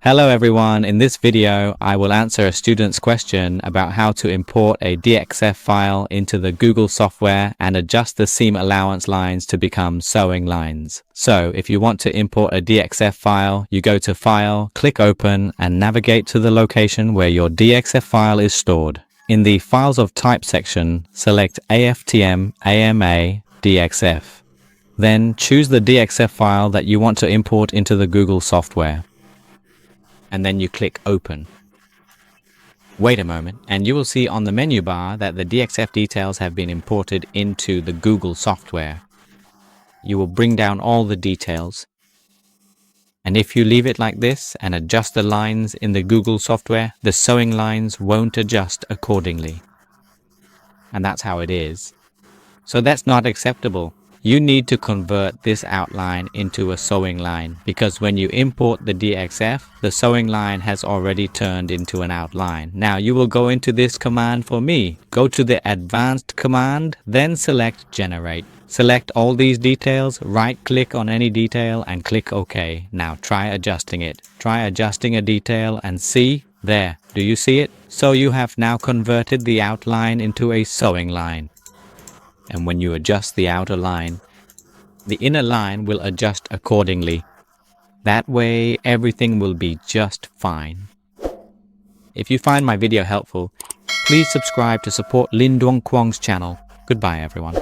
Hello everyone, in this video I will answer a student's question about how to import a DXF file into the Google software and adjust the seam allowance lines to become sewing lines. So if you want to import a DXF file, you go to File, click Open and navigate to the location where your DXF file is stored. In the Files of Type section, select AFTM AMA DXF. Then choose the DXF file that you want to import into the Google software. And then you click Open. Wait a moment and you will see on the menu bar that the DXF details have been imported into the Google software. You will bring down all the details. And if you leave it like this and adjust the lines in the Google software, the sewing lines won't adjust accordingly. And that's how it is. So that's not acceptable. You need to convert this outline into a sewing line because when you import the DXF, the sewing line has already turned into an outline. Now you will go into this command for me. Go to the advanced command, then select Generate. Select all these details, right-click on any detail and click OK. Now try adjusting it. Try adjusting a detail and see, there, do you see it? So you have now converted the outline into a sewing line. And when you adjust the outer line, the inner line will adjust accordingly. That way, everything will be just fine. If you find my video helpful, please subscribe to support Dinh Duy Cuong's channel. Goodbye, everyone.